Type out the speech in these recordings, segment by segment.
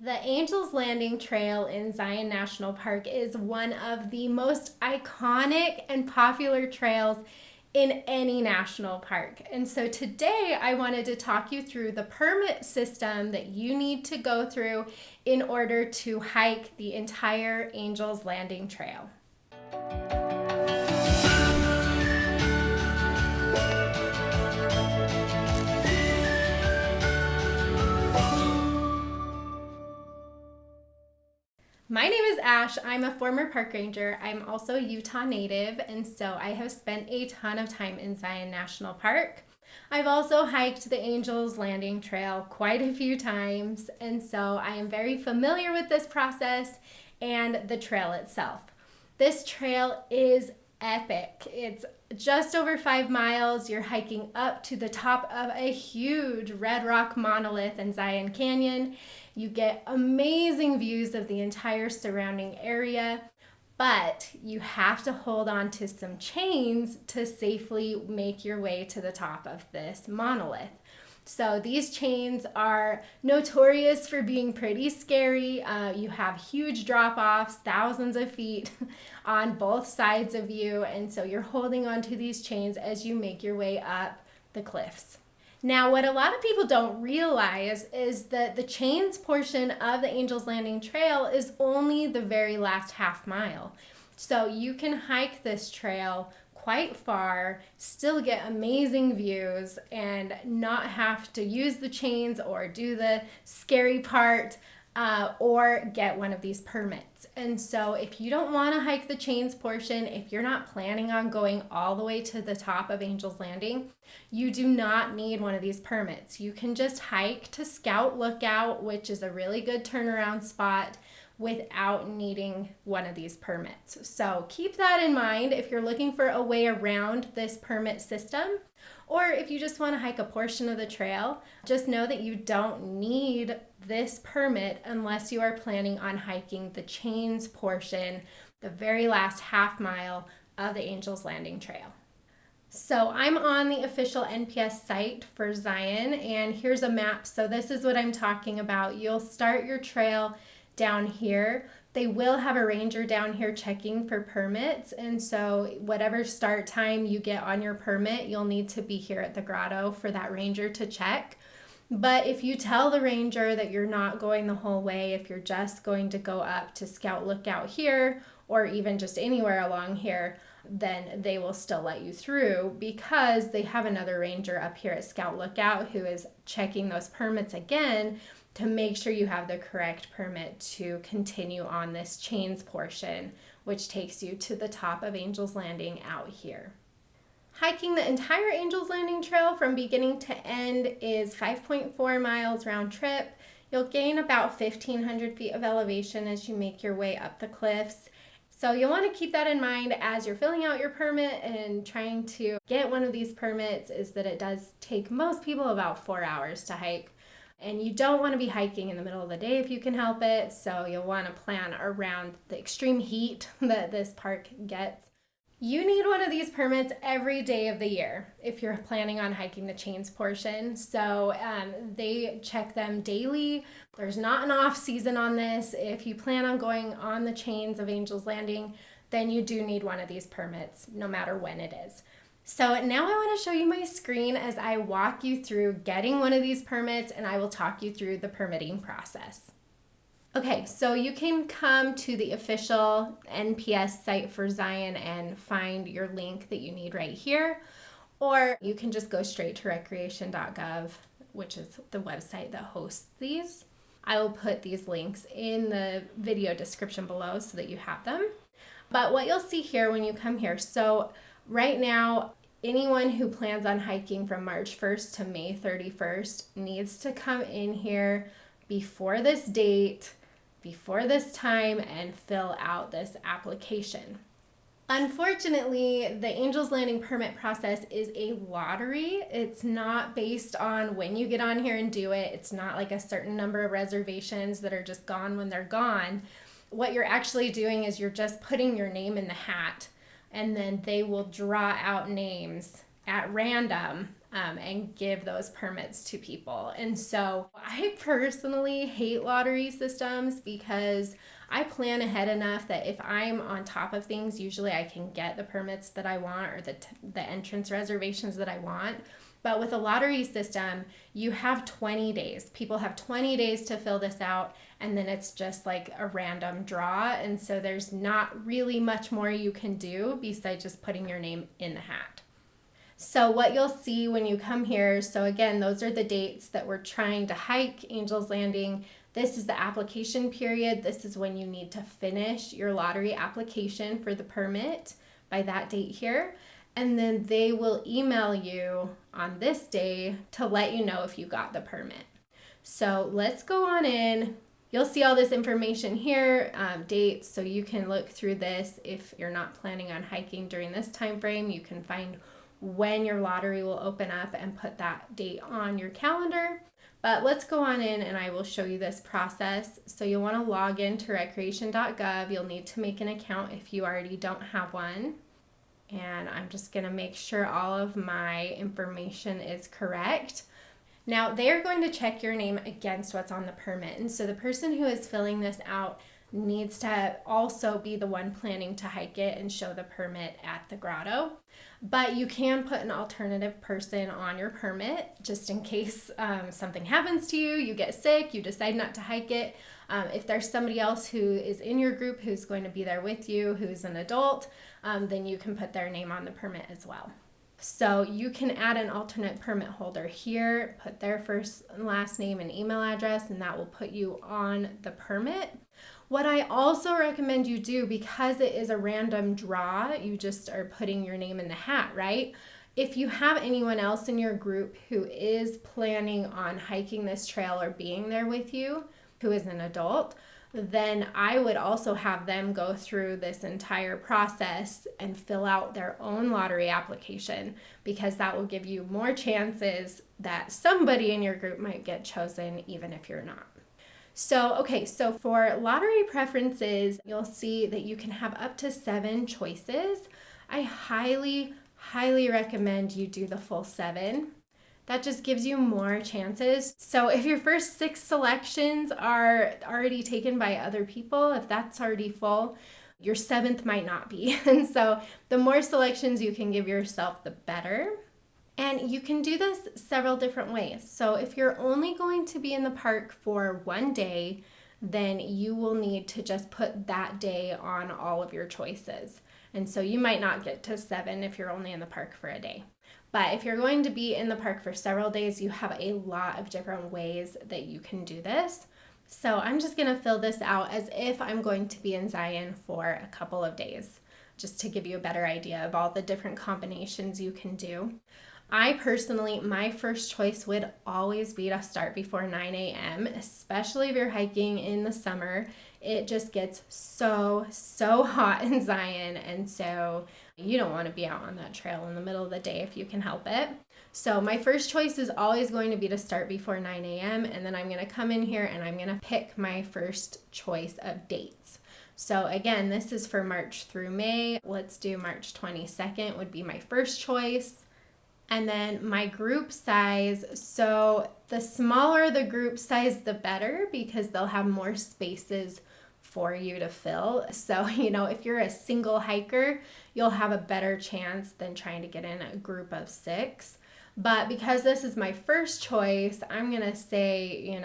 The Angel's Landing Trail in Zion National Park is one of the most iconic and popular trails in any national park. And so today I wanted to talk you through the permit system that you need to go through in order to hike the entire Angel's Landing Trail. My name is Ash. I'm a former park ranger. I'm also a Utah native, and so I have spent a ton of time in Zion National Park. I've also hiked the Angel's Landing Trail quite a few times, and so I am very familiar with this process and the trail itself. This trail is epic. It's just over 5 miles. You're hiking up to the top of a huge red rock monolith in Zion Canyon. You get amazing views of the entire surrounding area, but you have to hold on to some chains to safely make your way to the top of this monolith. So these chains are notorious for being pretty scary. You have huge drop-offs, thousands of feet on both sides of you, and so you're holding onto these chains as you make your way up the cliffs. Now, what a lot of people don't realize is that the chains portion of the Angel's Landing Trail is only the very last half mile. So you can hike this trail quite far, still get amazing views, and not have to use the chains or do the scary part or get one of these permits. And so if you don't want to hike the chains portion, if you're not planning on going all the way to the top of Angel's Landing, you do not need one of these permits. You can just hike to Scout Lookout, which is a really good turnaround spot, without needing one of these permits. So keep that in mind if you're looking for a way around this permit system, or if you just want to hike a portion of the trail. Just know that you don't need this permit unless you are planning on hiking the chains portion, the very last half mile of the Angel's Landing Trail. So I'm on the official NPS site for Zion, and here's a map. So this is what I'm talking about. You'll start your trail down here. They will have a ranger down here checking for permits, and so whatever start time you get on your permit, you'll need to be here at the grotto for that ranger to check. But if you tell the ranger that you're not going the whole way, if you're just going to go up to Scout Lookout here, or even just anywhere along here, then they will still let you through because they have another ranger up here at Scout Lookout who is checking those permits again to make sure you have the correct permit to continue on this chains portion, which takes you to the top of Angel's Landing out here. Hiking the entire Angel's Landing Trail from beginning to end is 5.4 miles round trip. You'll gain about 1,500 feet of elevation as you make your way up the cliffs. So you'll want to keep that in mind as you're filling out your permit and trying to get one of these permits, is that it does take most people about 4 hours to hike. And you don't want to be hiking in the middle of the day if you can help it, so you'll want to plan around the extreme heat that this park gets. You need one of these permits every day of the year if you're planning on hiking the chains portion. So they check them daily. There's not an off season on this. If you plan on going on the chains of Angel's Landing, then you do need one of these permits no matter when it is. So now I want to show you my screen as I walk you through getting one of these permits, and I will talk you through the permitting process. Okay, so you can come to the official NPS site for Zion and find your link that you need right here, or you can just go straight to Recreation.gov, which is the website that hosts these. I will put these links in the video description below so that you have them. But what you'll see here when you come here, so right now, anyone who plans on hiking from March 1st to May 31st needs to come in here before this date, before this time, and fill out this application. Unfortunately, the Angel's Landing permit process is a lottery. It's not based on when you get on here and do it. It's not like a certain number of reservations that are just gone when they're gone. What you're actually doing is you're just putting your name in the hat, and then they will draw out names at random and give those permits to people. And so I personally hate lottery systems because I plan ahead enough that if I'm on top of things, usually I can get the permits that I want or the entrance reservations that I want. But with a lottery system, you have 20 days. People have 20 days to fill this out, and then it's just like a random draw. And so there's not really much more you can do besides just putting your name in the hat. So what you'll see when you come here, so again, those are the dates that we're trying to hike Angel's Landing. This is the application period. This is when you need to finish your lottery application for the permit by that date here. And then they will email you on this day to let you know if you got the permit. So let's go on in. You'll see all this information here, dates, so you can look through this. If you're not planning on hiking during this time frame, you can find when your lottery will open up and put that date on your calendar. But let's go on in and I will show you this process. So you'll want to log into Recreation.gov. You'll need to make an account if you already don't have one. And I'm just going to make sure all of my information is correct. Now, they are going to check your name against what's on the permit. And so the person who is filling this out needs to also be the one planning to hike it and show the permit at the grotto. But you can put an alternative person on your permit just in case something happens to you, you get sick, you decide not to hike it. If there's somebody else who is in your group who's going to be there with you, who's an adult, then you can put their name on the permit as well. So you can add an alternate permit holder here, put their first and last name and email address, and that will put you on the permit. What I also recommend you do, because it is a random draw, you just are putting your name in the hat, right? If you have anyone else in your group who is planning on hiking this trail or being there with you, who is an adult, then I would also have them go through this entire process and fill out their own lottery application, because that will give you more chances that somebody in your group might get chosen even if you're not. So for lottery preferences, you'll see that you can have up to 7 choices. I highly recommend you do the full 7. That just gives you more chances. So if your first 6 selections are already taken by other people, if that's already full, your 7th might not be. And so the more selections you can give yourself, the better. And you can do this several different ways. So if you're only going to be in the park for one day, then you will need to just put that day on all of your choices. And so you might not get to 7 if you're only in the park for a day. But if you're going to be in the park for several days, you have a lot of different ways that you can do this. So I'm just going to fill this out as if I'm going to be in Zion for a couple of days, just to give you a better idea of all the different combinations you can do. I personally, my first choice would always be to start before 9 a.m., especially if you're hiking in the summer. It just gets so hot in Zion, and so you don't want to be out on that trail in the middle of the day if you can help it. So my first choice is always going to be to start before 9 a.m., and then I'm going to come in here and I'm going to pick my first choice of dates. So again, this is for March through May. Let's do March 22nd would be my first choice. And then my group size, so the smaller the group size, the better, because they'll have more spaces for you to fill. So, if you're a single hiker, you'll have a better chance than trying to get in a group of 6. But because this is my first choice, I'm going to say,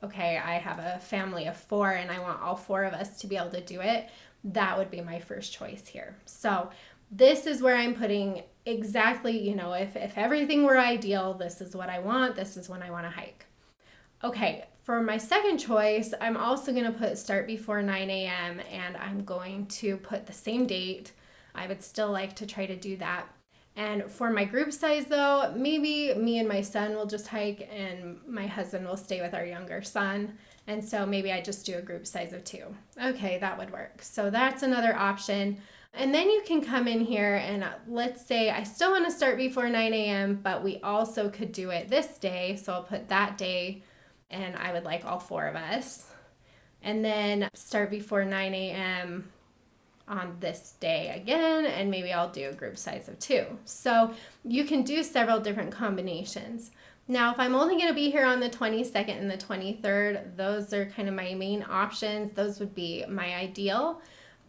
okay, I have a family of 4 and I want all 4 of us to be able to do it. That would be my first choice here. So this is where I'm putting exactly, if everything were ideal, this is what I want, this is when I want to hike. Okay, for my second choice, I'm also going to put start before 9 a.m. and I'm going to put the same date. I would still like to try to do that. And for my group size though, maybe me and my son will just hike and my husband will stay with our younger son. And so maybe I just do a group size of 2. Okay, that would work. So that's another option. And then you can come in here and let's say I still want to start before 9 a.m., but we also could do it this day. So I'll put that day and I would like all 4 of us. And then start before 9 a.m. on this day again, and maybe I'll do a group size of 2. So you can do several different combinations. Now, if I'm only going to be here on the 22nd and the 23rd, those are kind of my main options. Those would be my ideal.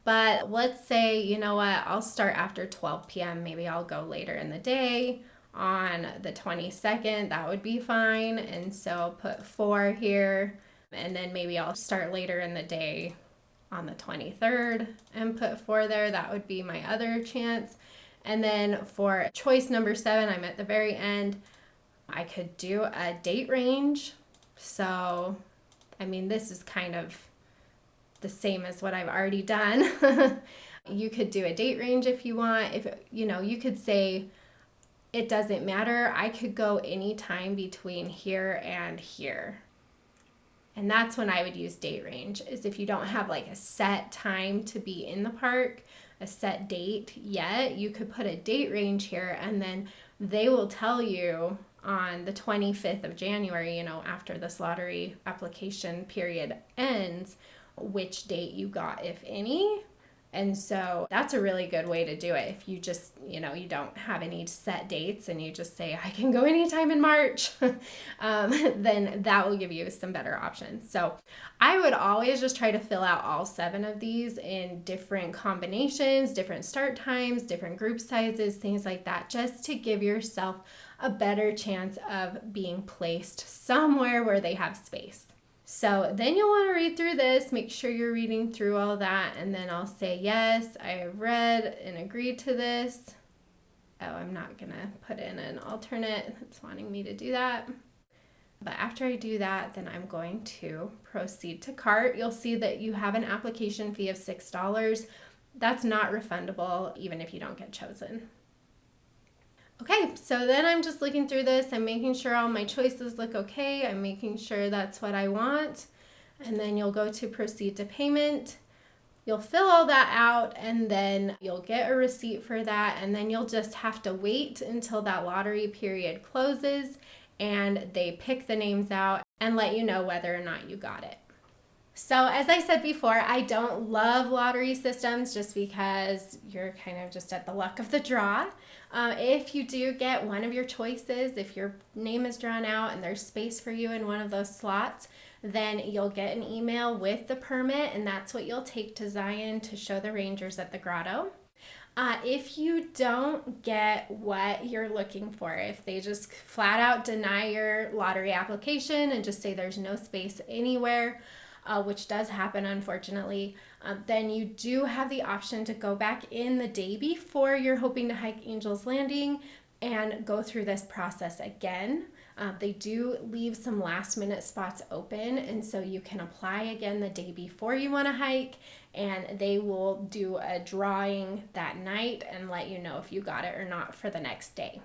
But let's say, you know what, I'll start after 12 p.m. Maybe I'll go later in the day on the 22nd. That would be fine. And so I'll put 4 here. And then maybe I'll start later in the day on the 23rd and put 4 there. That would be my other chance. And then for choice number 7, I'm at the very end. I could do a date range. So, I mean, this is kind of the same as what I've already done. You could do a date range if you want. If, you know, you could say it doesn't matter. I could go anytime between here and here. And that's when I would use date range, is if you don't have like a set time to be in the park, a set date yet, you could put a date range here, and then they will tell you on the 25th of January, you know, after this lottery application period ends, which date you got, if any. And so that's a really good way to do it. If you just, you know, you don't have any set dates and you just say, I can go anytime in March, then that will give you some better options. So I would always just try to fill out all 7 of these in different combinations, different start times, different group sizes, things like that, just to give yourself a better chance of being placed somewhere where they have space. So then you'll want to read through this, make sure you're reading through all that, and then I'll say, yes, I have read and agreed to this. Oh, I'm not going to put in an alternate. It's wanting me to do that. But after I do that, then I'm going to proceed to cart. You'll see that you have an application fee of $6. That's not refundable, even if you don't get chosen. Okay, so then I'm just looking through this. I'm making sure all my choices look okay. I'm making sure that's what I want. And then you'll go to proceed to payment. You'll fill all that out, and then you'll get a receipt for that. And then you'll just have to wait until that lottery period closes and they pick the names out and let you know whether or not you got it. So as I said before, I don't love lottery systems just because you're kind of just at the luck of the draw. If you do get one of your choices, if your name is drawn out and there's space for you in one of those slots, then you'll get an email with the permit, and that's what you'll take to Zion to show the rangers at the grotto. If you don't get what you're looking for, if they just flat out deny your lottery application and just say there's no space anywhere, which does happen unfortunately, then you do have the option to go back in the day before you're hoping to hike Angel's Landing and go through this process again. They do leave some last minute spots open, and so you can apply again the day before you want to hike, and they will do a drawing that night and let you know if you got it or not for the next day.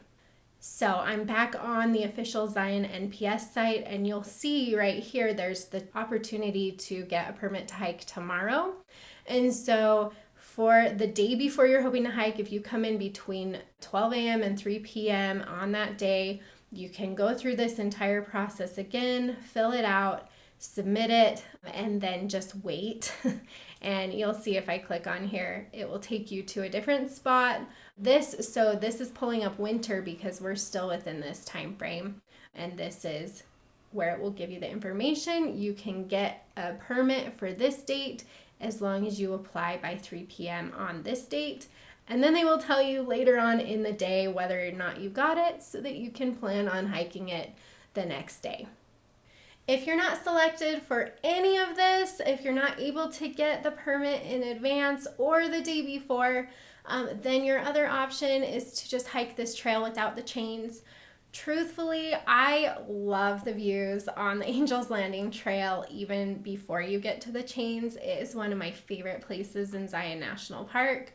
So I'm back on the official Zion NPS site, and you'll see right here there's the opportunity to get a permit to hike tomorrow. And so for the day before you're hoping to hike, if you come in between 12 a.m. and 3 p.m. on that day, you can go through this entire process again, fill it out, submit it, and then just wait. And you'll see if I click on here, it will take you to a different spot. This is pulling up winter because we're still within this time frame. And this is where it will give you the information. You can get a permit for this date as long as you apply by 3 p.m. on this date. And then they will tell you later on in the day whether or not you got it so that you can plan on hiking it the next day. If you're not selected for any of this, if you're not able to get the permit in advance or the day before, then your other option is to just hike this trail without the chains. Truthfully, I love the views on the Angel's Landing Trail even before you get to the chains. It is one of my favorite places in Zion National Park.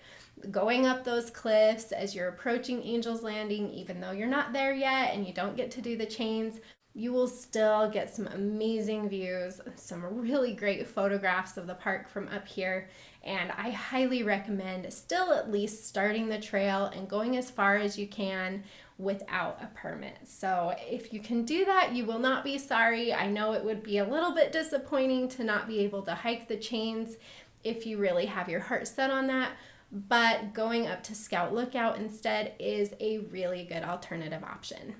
Going up those cliffs as you're approaching Angel's Landing, even though you're not there yet and you don't get to do the chains, you will still get some amazing views, some really great photographs of the park from up here. And I highly recommend still at least starting the trail and going as far as you can without a permit. So if you can do that, you will not be sorry. I know it would be a little bit disappointing to not be able to hike the chains if you really have your heart set on that. But going up to Scout Lookout instead is a really good alternative option.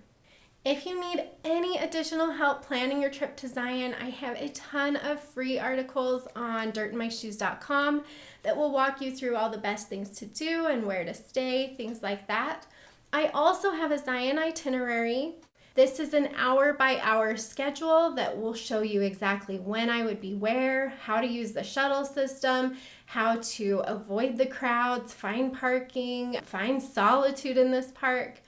If you need any additional help planning your trip to Zion, I have a ton of free articles on dirtandmyshoes.com that will walk you through all the best things to do and where to stay, things like that. I also have a Zion itinerary. This is an hour-by-hour schedule that will show you exactly when I would be where, how to use the shuttle system, how to avoid the crowds, find parking, find solitude in this park.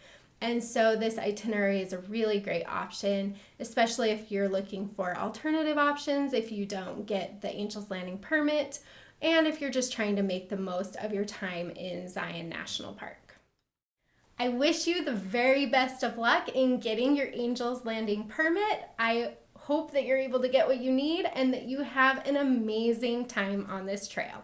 And so this itinerary is a really great option, especially if you're looking for alternative options, if you don't get the Angels Landing permit, and if you're just trying to make the most of your time in Zion National Park. I wish you the very best of luck in getting your Angels Landing permit. I hope that you're able to get what you need and that you have an amazing time on this trail.